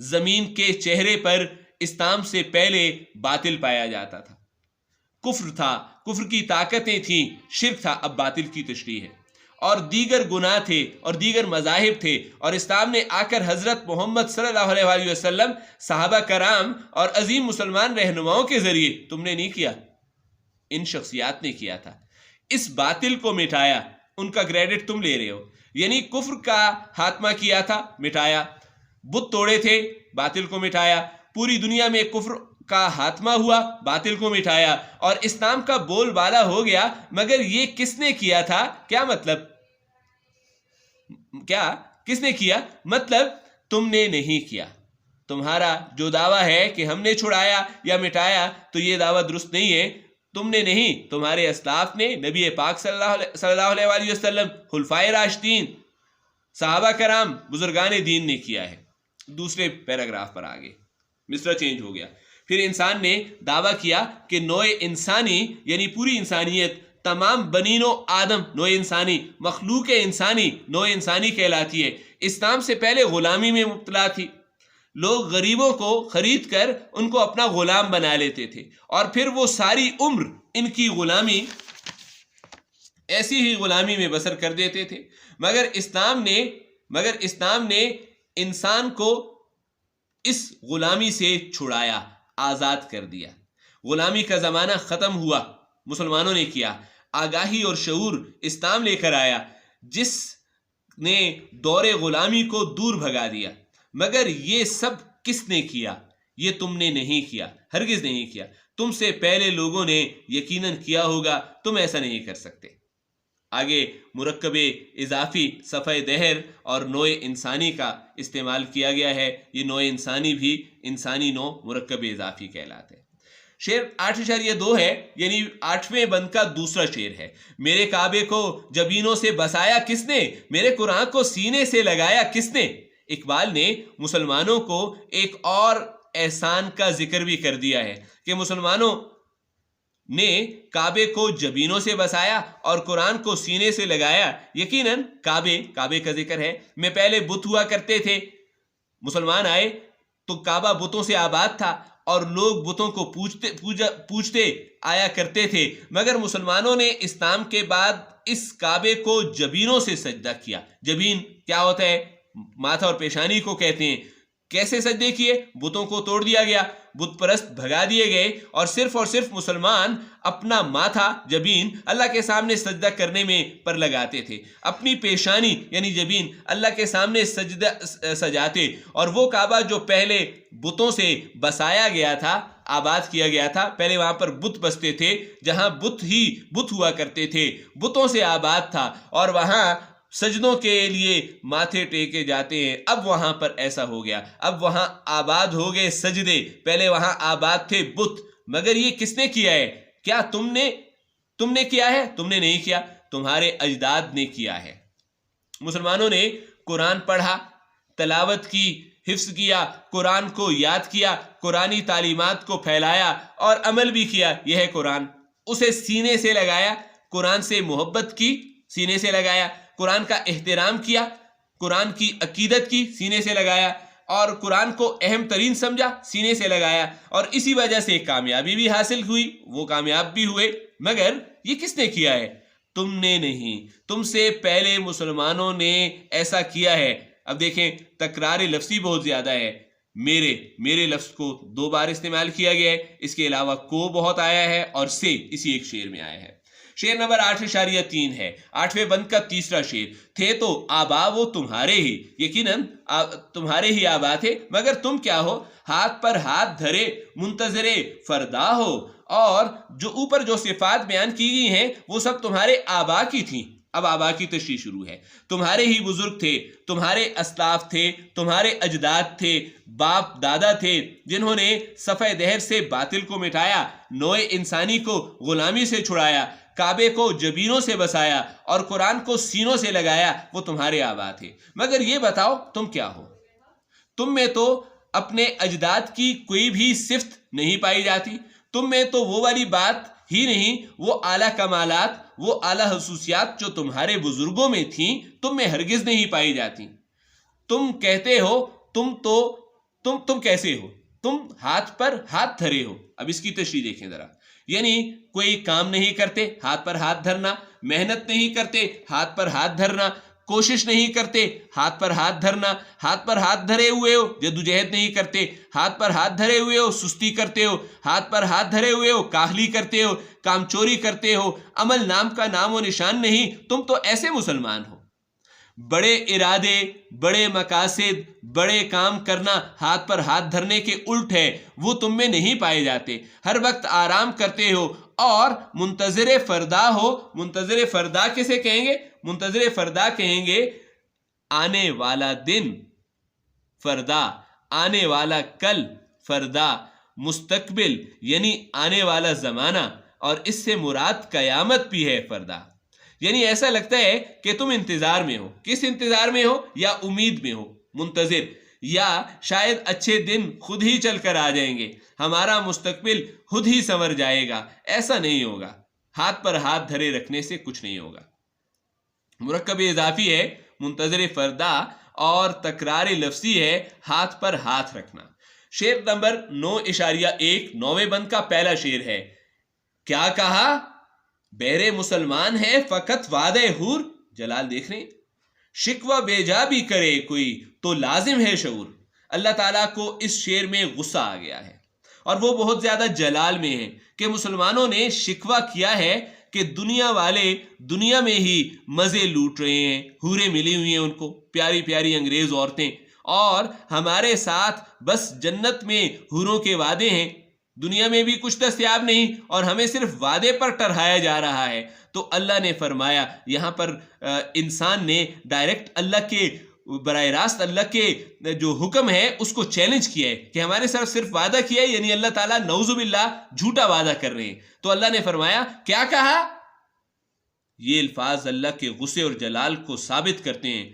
زمین کے چہرے پر اسلام سے پہلے باطل پایا جاتا تھا، کفر تھا، کفر کی طاقتیں تھیں، شرک تھا، اب باطل کی تشریح ہے، اور دیگر گناہ تھے اور دیگر مذاہب تھے، اور اسلام نے آ کر حضرت محمد صلی اللہ علیہ وآلہ وسلم، صحابہ کرام اور عظیم مسلمان رہنماؤں کے ذریعے تم نے نہیں کیا، ان شخصیات نے کیا تھا، اس باطل کو مٹایا، ان کا کریڈٹ تم لے رہے ہو، یعنی کفر کا خاتمہ کیا تھا، مٹایا، بت توڑے تھے، باطل کو مٹایا، پوری دنیا میں کفر کا خاتمہ ہوا، باطل کو مٹایا، اور اسلام کا بول بالا ہو گیا، مگر یہ کس نے کیا تھا؟ کیا مطلب؟ کیا کس نے کیا؟ مطلب تم نے نہیں کیا۔ تمہارا جو دعویٰ ہے کہ ہم نے چھڑایا یا مٹایا، تو یہ دعویٰ درست نہیں ہے، تم نے نہیں، تمہارے اسلاف نے، نبی پاک صلی اللہ علیہ وآلہ وسلم، خلفائے راشدین، صحابہ کرام، بزرگان دین نے کیا ہے۔ دوسرے پیراگراف پر آگے مصرع چینج ہو گیا، پھر انسان نے دعویٰ کیا کہ نوع انسانی یعنی پوری انسانیت، تمام بنین و آدم، نوع انسانی، مخلوق انسانی نوع انسانی کہلاتی ہے، اسلام سے پہلے غلامی میں مبتلا تھی، لوگ غریبوں کو خرید کر ان کو اپنا غلام بنا لیتے تھے، اور پھر وہ ساری عمر ان کی غلامی، ایسی ہی غلامی میں بسر کر دیتے تھے، مگر اسلام نے انسان کو اس غلامی سے چھڑایا، آزاد کر دیا، غلامی کا زمانہ ختم ہوا، مسلمانوں نے کیا، آگاہی اور شعور اسلام لے کر آیا، جس نے دور غلامی کو دور بھگا دیا، مگر یہ سب کس نے کیا؟ یہ تم نے نہیں کیا، ہرگز نہیں کیا، تم سے پہلے لوگوں نے یقیناً کیا ہوگا، تم ایسا نہیں کر سکتے۔ آگے مرکب اضافی، صفحہ دہر اور نوع انسانی کا استعمال کیا گیا ہے، یہ نوع انسانی بھی انسانی نوع مرکب اضافی کہلاتے ہیں۔ شعر 8.2 ہے، یعنی 8ویں بند کا دوسرا شعر ہے۔ میرے کعبے کو جبینوں سے بسایا کس نے، میرے قرآن کو سینے سے لگایا کس نے۔ اقبال نے مسلمانوں کو ایک اور احسان کا ذکر بھی کر دیا ہے کہ مسلمانوں نے کعبے کو جبینوں سے بسایا اور قرآن کو سینے سے لگایا۔ یقیناً کعبے کا ذکر ہے، میں پہلے بت ہوا کرتے تھے، مسلمان آئے تو کعبہ بتوں سے آباد تھا اور لوگ بتوں کو پوجتے آیا کرتے تھے، مگر مسلمانوں نے اسلام کے بعد اس کعبے کو جبینوں سے سجدہ کیا۔ جبین کیا ہوتا ہے؟ ماتھا اور پیشانی کو کہتے ہیں۔ کیسے سجدے کیے؟ بتوں کو توڑ دیا گیا، بت پرست بھگا دیے گئے، اور صرف مسلمان اپنا ماتھا، جبین، اللہ کے سامنے سجدہ کرنے میں پر لگاتے تھے، اپنی پیشانی یعنی جبین اللہ کے سامنے سجاتے، اور وہ کعبہ جو پہلے بتوں سے بسایا گیا تھا، آباد کیا گیا تھا، پہلے وہاں پر بت بستے تھے، جہاں بت ہوا کرتے تھے، بتوں سے آباد تھا، اور وہاں سجدوں کے لیے ماتھے ٹیکے جاتے ہیں۔ اب وہاں پر ایسا ہو گیا، اب وہاں آباد ہو گئے سجدے، پہلے وہاں آباد تھے بت، مگر یہ کس نے کیا ہے؟ کیا تم نے کیا ہے؟ تم نے نہیں کیا، تمہارے اجداد نے کیا ہے۔ مسلمانوں نے قرآن پڑھا، تلاوت کی، حفظ کیا، قرآن کو یاد کیا، قرآنی تعلیمات کو پھیلایا اور عمل بھی کیا، یہ ہے قرآن۔ اسے سینے سے لگایا، قرآن سے محبت کی، سینے سے لگایا، قرآن کا احترام کیا، قرآن کی عقیدت کی، سینے سے لگایا، اور قرآن کو اہم ترین سمجھا، سینے سے لگایا، اور اسی وجہ سے کامیابی بھی حاصل ہوئی، وہ کامیاب بھی ہوئے۔ مگر یہ کس نے کیا ہے؟ تم نے نہیں، تم سے پہلے مسلمانوں نے ایسا کیا ہے۔ اب دیکھیں تکرار لفظی بہت زیادہ ہے، میرے لفظ کو 2 بار استعمال کیا گیا ہے، اس کے علاوہ کو بہت آیا ہے، اور سے اسی ایک شعر میں آیا ہے۔ شعر نمبر 8.3 ہے، 8ویں بند کا تیسرا شعر۔ تھے تو آبا وہ تمہارے ہی، یقیناً تمہارے ہی آبا تھے، مگر تم کیا ہو؟ ہاتھ پر ہاتھ دھرے منتظر فردا ہو، اور جو اوپر جو صفات بیان کی گئی ہیں وہ سب تمہارے آبا کی تھیں۔ اب آبا کی تشریح شروع ہے۔ تمہارے ہی بزرگ تھے، تمہارے اسلاف تھے، تمہارے اجداد تھے، باپ دادا تھے، جنہوں نے صفحہ دہر سے باطل کو مٹایا، نوع انسانی کو غلامی سے چھڑایا، کعبے کو جبینوں سے بسایا اور قرآن کو سینوں سے لگایا، وہ تمہارے آبا تھے۔ مگر یہ بتاؤ تم کیا ہو؟ تم میں تو اپنے اجداد کی کوئی بھی صفت نہیں پائی جاتی، تم میں تو وہ والی بات ہی نہیں، وہ اعلیٰ کمالات، وہ اعلیٰ خصوصیات جو تمہارے بزرگوں میں تھیں، تم میں ہرگز نہیں پائی جاتی۔ تم کہتے ہو تم کیسے ہو؟ تم ہاتھ پر ہاتھ دھرے ہو. اب اس کی تشریح دیکھیں ذرا. یعنی کوئی کام نہیں کرتے، ہاتھ پر ہاتھ دھرنا، محنت نہیں کرتے، ہاتھ پر ہاتھ دھرنا، کوشش نہیں کرتے، ہاتھ پر ہاتھ دھرنا، ہاتھ پر ہاتھ دھرے ہوئے ہو، جدوجہد نہیں کرتے، ہاتھ پر ہاتھ دھرے ہوئے ہو، سستی کرتے ہو، ہاتھ پر ہاتھ دھرے ہوئے ہو، کاہلی کرتے ہو، کام چوری کرتے ہو، عمل نام کا نام و نشان نہیں. تم تو ایسے مسلمان ہو. بڑے ارادے، بڑے مقاصد، بڑے کام کرنا ہاتھ پر ہاتھ دھرنے کے الٹ ہے، وہ تم میں نہیں پائے جاتے. ہر وقت آرام کرتے ہو اور منتظر فردا ہو. منتظر فردا کسے کہیں گے؟ منتظر فردا کہیں گے آنے والا دن فردا، آنے والا کل فردا، مستقبل یعنی آنے والا زمانہ، اور اس سے مراد قیامت بھی ہے فردا. یعنی ایسا لگتا ہے کہ تم انتظار میں ہو. کس انتظار میں ہو؟ یا امید میں ہو، منتظر، یا شاید اچھے دن خود ہی چل کر آ جائیں گے، ہمارا مستقبل خود ہی سنور جائے گا. ایسا نہیں ہوگا. ہاتھ پر ہاتھ دھرے رکھنے سے کچھ نہیں ہوگا. مرکب اضافی ہے منتظر فردا، اور تکرار لفظی ہے ہاتھ پر ہاتھ رکھنا. شعر نمبر 9.1 9ویں بند کا پہلا شعر ہے. کیا کہا؟ بہر مسلمان ہے فقط وعدہ حور. جلال دیکھ رہے ہیں. شکوہ بے جا بھی کرے کوئی تو لازم ہے شعور. اللہ تعالیٰ کو اس شعر میں غصہ آ گیا ہے، اور وہ بہت زیادہ جلال میں ہے کہ مسلمانوں نے شکوہ کیا ہے کہ دنیا والے دنیا میں ہی مزے لوٹ رہے ہیں، حوریں ملی ہوئی ہیں ان کو، پیاری پیاری انگریز عورتیں، اور ہمارے ساتھ بس جنت میں حوروں کے وعدے ہیں، دنیا میں بھی کچھ دستیاب نہیں، اور ہمیں صرف وعدے پر ٹرہایا جا رہا ہے. تو اللہ نے فرمایا، یہاں پر انسان نے ڈائریکٹ اللہ کے، براہ راست اللہ کے جو حکم ہے اس کو چیلنج کیا ہے کہ ہمارے ساتھ صرف وعدہ کیا ہے، یعنی اللہ تعالیٰ نعوذ باللہ جھوٹا وعدہ کر رہے ہیں. تو اللہ نے فرمایا کیا کہا؟ یہ الفاظ اللہ کے غصے اور جلال کو ثابت کرتے ہیں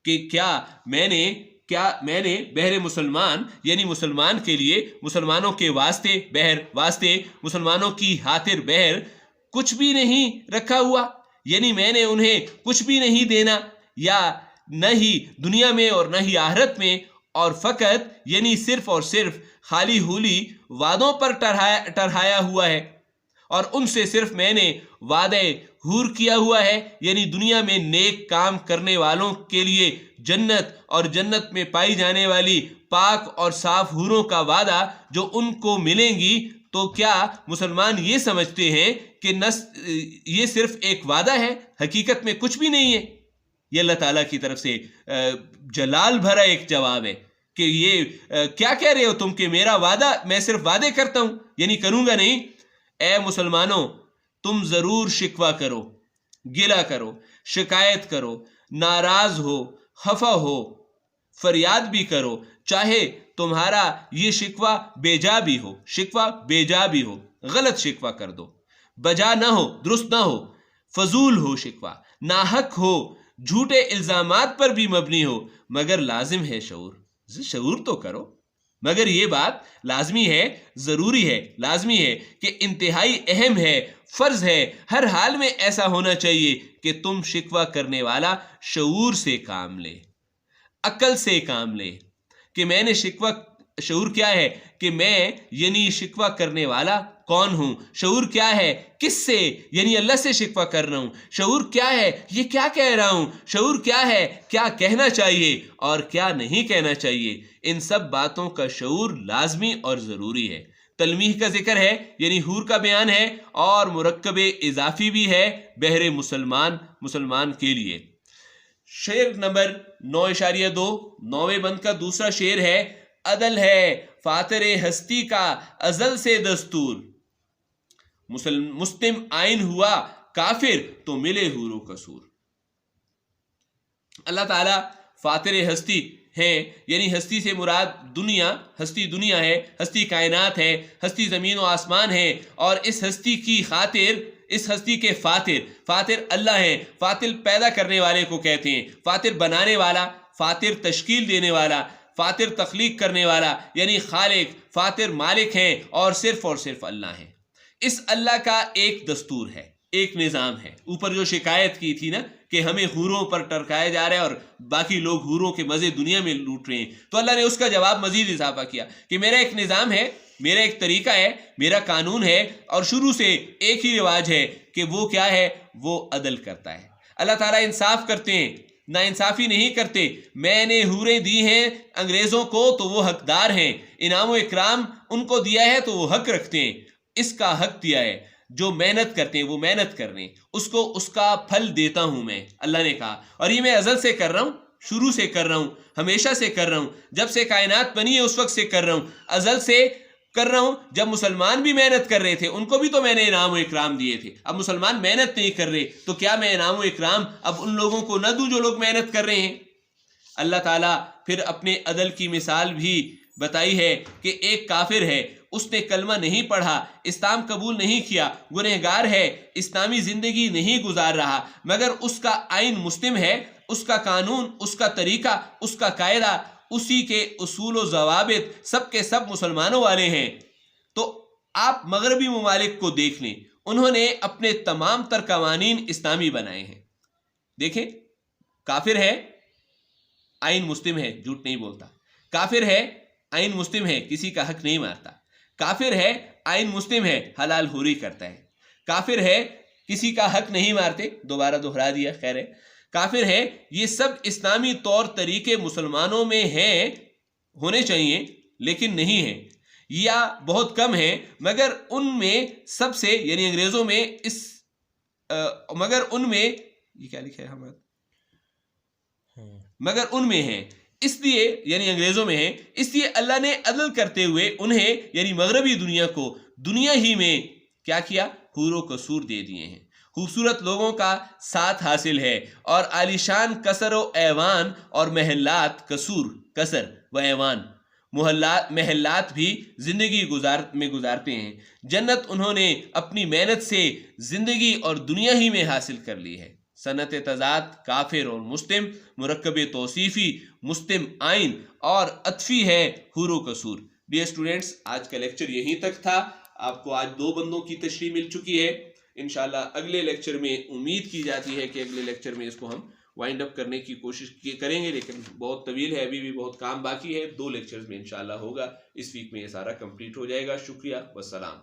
کہ کیا میں نے بہر مسلمان یعنی مسلمان کے لیے، مسلمانوں کے واسطے بہر، واسطے مسلمانوں کی خاطر بہر کچھ بھی نہیں رکھا ہوا. یعنی میں نے انہیں کچھ بھی نہیں دینا، یا نہ ہی دنیا میں اور نہ ہی آخرت میں، اور فقط یعنی صرف اور صرف خالی ہولی وعدوں پر ٹرہایا ہوا ہے، اور ان سے صرف میں نے وعدہ حور کیا ہوا ہے، یعنی دنیا میں نیک کام کرنے والوں کے لیے جنت، اور جنت میں پائی جانے والی پاک اور صاف حوروں کا وعدہ جو ان کو ملیں گی. تو کیا مسلمان یہ سمجھتے ہیں کہ یہ صرف ایک وعدہ ہے، حقیقت میں کچھ بھی نہیں ہے؟ یہ اللہ تعالیٰ کی طرف سے جلال بھرا ایک جواب ہے کہ یہ کیا کہہ رہے ہو تم کہ میرا وعدہ، میں صرف وعدے کرتا ہوں یعنی کروں گا نہیں. اے مسلمانوں، تم ضرور شکوہ کرو، گلہ کرو، شکایت کرو، ناراض ہو، خفا ہو، فریاد بھی کرو، چاہے تمہارا یہ شکوہ بے جا بھی ہو. شکوہ بے جا بھی ہو، غلط شکوہ کر دو، بجا نہ ہو، درست نہ ہو، فضول ہو شکوہ، ناحق ہو، جھوٹے الزامات پر بھی مبنی ہو، مگر لازم ہے شعور. شعور تو کرو. مگر یہ بات لازمی ہے، ضروری ہے، لازمی ہے کہ انتہائی اہم ہے، فرض ہے، ہر حال میں ایسا ہونا چاہیے کہ تم شکوہ کرنے والا شعور سے کام لے، عقل سے کام لے کہ میں نے شعور کیا ہے کہ میں یعنی شکوہ کرنے والا کون ہوں. شعور کیا ہے؟ کس سے؟ یعنی اللہ سے شکوہ کر رہا ہوں. شعور کیا ہے؟ یہ کیا کہہ رہا ہوں. شعور کیا ہے؟ کیا کہنا چاہیے اور کیا نہیں کہنا چاہیے. ان سب باتوں کا شعور لازمی اور ضروری ہے. تلمیح کا ذکر ہے یعنی حور کا بیان ہے، اور مرکب اضافی بھی ہے بہر مسلمان کے لیے. شعر نمبر 9.2 9ویں بند کا دوسرا شعر ہے. عدل ہے فاتر ہستی کا ازل سے دستور، مسلم آئین ہوا کافر تو ملے حوروں کا سور. اللہ تعالیٰ فاتر ہستی ہیں، یعنی ہستی سے مراد دنیا، ہستی دنیا ہے، ہستی کائنات ہے، ہستی زمین و آسمان ہے، اور اس ہستی کی خاطر، اس ہستی کے فاتر اللہ ہیں. فاتر پیدا کرنے والے کو کہتے ہیں، فاتر بنانے والا، فاتر تشکیل دینے والا، فاتر تخلیق کرنے والا، یعنی خالق، فاتر مالک ہیں، اور صرف اللہ ہیں. اس اللہ کا ایک دستور ہے، ایک نظام ہے. اوپر جو شکایت کی تھی نا کہ ہمیں حوروں پر ٹرکایا جا رہا ہے اور باقی لوگ حوروں کے مزے دنیا میں لوٹ رہے ہیں. تو اللہ نے اس کا جواب مزید اضافہ کیا کہ میرا ایک نظام ہے, میرا ایک طریقہ ہے, میرا قانون ہے, اور شروع سے ایک ہی رواج ہے کہ وہ کیا ہے, وہ عدل کرتا ہے. اللہ تعالیٰ انصاف کرتے ہیں, نا انصافی نہیں کرتے. میں نے حوریں دی ہیں انگریزوں کو تو وہ حقدار ہیں, انعام و اکرام ان کو دیا ہے تو وہ حق رکھتے ہیں. اس کا حق دیا ہے, جو محنت کرتے ہیں وہ محنت کر رہے ہیں, اس کو اس کا پھل دیتا ہوں میں, اللہ نے کہا. اور یہ میں ازل سے کر رہا ہوں, شروع سے کر رہا ہوں, ہمیشہ سے کر رہا ہوں, جب سے کائنات بنی ہے اس وقت سے کر رہا ہوں, ازل سے کر رہا ہوں. جب مسلمان بھی محنت کر رہے تھے ان کو بھی تو میں نے انعام و اکرام دیے تھے. اب مسلمان محنت نہیں کر رہے تو کیا میں انعام و اکرام اب ان لوگوں کو نہ دوں جو لوگ محنت کر رہے ہیں؟ اللہ تعالیٰ پھر اپنے عدل کی مثال بھی بتائی ہے کہ ایک کافر ہے, اس نے کلمہ نہیں پڑھا, اسلام قبول نہیں کیا, گنہگار ہے, اسلامی زندگی نہیں گزار رہا, مگر اس کا آئین مسلم ہے, اس کا قانون, اس کا طریقہ, اس کا قاعدہ, اسی کے اصول و ضوابط سب کے سب مسلمانوں والے ہیں. تو آپ مغربی ممالک کو دیکھ لیں, انہوں نے اپنے تمام تر قوانین اسلامی بنائے ہیں. دیکھیں, کافر ہے, آئین مسلم ہے, جھوٹ نہیں بولتا. کافر ہے, آئین مسلم ہے, کسی کا حق نہیں مارتا. کافر ہے, آئین مسلم ہے, حلال حوری کرتا ہے. کافر ہے, کسی کا حق نہیں مارتے, دوبارہ دہرا دیا, خیر ہے. کافر ہے, یہ سب اسلامی طور طریقے مسلمانوں میں ہیں, ہونے چاہیے لیکن نہیں ہیں, یا بہت کم ہیں, مگر ان میں سب سے, یعنی انگریزوں میں مگر ان میں, یہ کیا لکھا ہے ہمارا, مگر ان میں ہیں, اس لیے یعنی انگریزوں میں ہیں, اس لیے اللہ نے عدل کرتے ہوئے انہیں یعنی مغربی دنیا کو دنیا ہی میں کیا کیا, حور و قصور دے دیے ہیں. خوبصورت لوگوں کا ساتھ حاصل ہے, اور عالیشان قصر و ایوان اور محلات, قصور قصر و ایوان محلات بھی زندگی میں گزارتے ہیں. جنت انہوں نے اپنی محنت سے زندگی اور دنیا ہی میں حاصل کر لی ہے. صنعت تضاد کافر اور مسلم, مرکب توصیفی مسلم آئین اور عطفی ہے حور و قصور. ڈیئر اسٹوڈینٹس, آج کا لیکچر یہیں تک تھا. آپ کو آج 2 بندوں کی تشریح مل چکی ہے. انشاءاللہ اگلے لیکچر میں امید کی جاتی ہے کہ اگلے لیکچر میں اس کو ہم وائنڈ اپ کرنے کی کوشش کریں گے, لیکن بہت طویل ہے, ابھی بھی بہت کام باقی ہے. 2 لیکچرز میں انشاءاللہ ہوگا. اس ویک میں یہ سارا کمپلیٹ ہو جائے گا. شکریہ, والسلام.